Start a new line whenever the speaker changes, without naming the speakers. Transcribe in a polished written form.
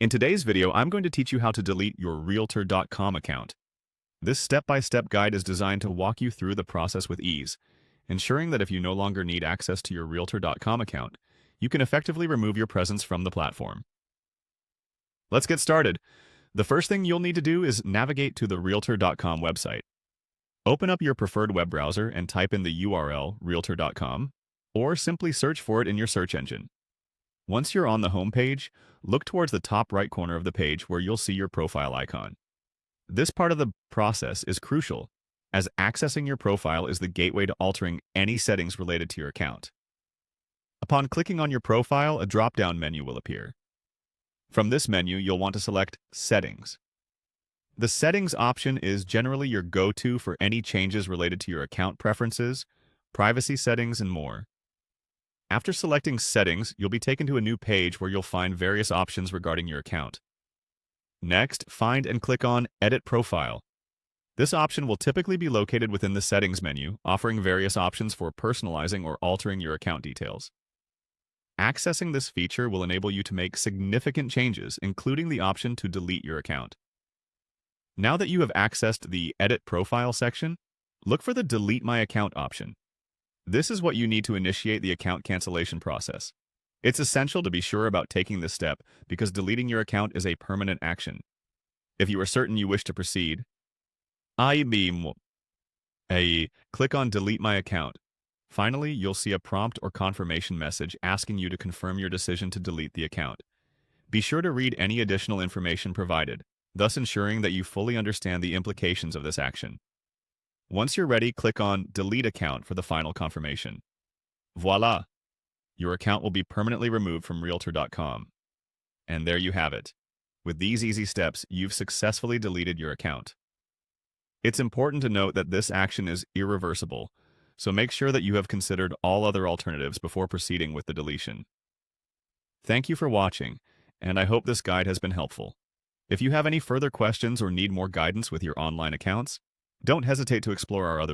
In today's video, I'm going to teach you how to delete your Realtor.com account. This step-by-step guide is designed to walk you through the process with ease, ensuring that if you no longer need access to your Realtor.com account, you can effectively remove your presence from the platform. Let's get started. The first thing you'll need to do is navigate to the Realtor.com website. Open up your preferred web browser and type in the URL Realtor.com, or simply search for it in your search engine. Once you're on the home page, look towards the top right corner of the page where you'll see your profile icon. This part of the process is crucial, as accessing your profile is the gateway to altering any settings related to your account. Upon clicking on your profile, a drop-down menu will appear. From this menu, you'll want to select Settings. The Settings option is generally your go-to for any changes related to your account preferences, privacy settings, and more. After selecting Settings, you'll be taken to a new page where you'll find various options regarding your account. Next, find and click on Edit Profile. This option will typically be located within the Settings menu, offering various options for personalizing or altering your account details. Accessing this feature will enable you to make significant changes, including the option to delete your account. Now that you have accessed the Edit Profile section, look for the Delete My Account option. This is what you need to initiate the account cancellation process. It's essential to be sure about taking this step because deleting your account is a permanent action. If you are certain you wish to proceed, click on Delete My Account. Finally, you'll see a prompt or confirmation message asking you to confirm your decision to delete the account. Be sure to read any additional information provided, thus ensuring that you fully understand the implications of this action. Once you're ready, click on Delete Account for the final confirmation. Voila! Your account will be permanently removed from Realtor.com. And there you have it. With these easy steps, you've successfully deleted your account. It's important to note that this action is irreversible, so make sure that you have considered all other alternatives before proceeding with the deletion. Thank you for watching, and I hope this guide has been helpful. If you have any further questions or need more guidance with your online accounts, don't hesitate to explore our other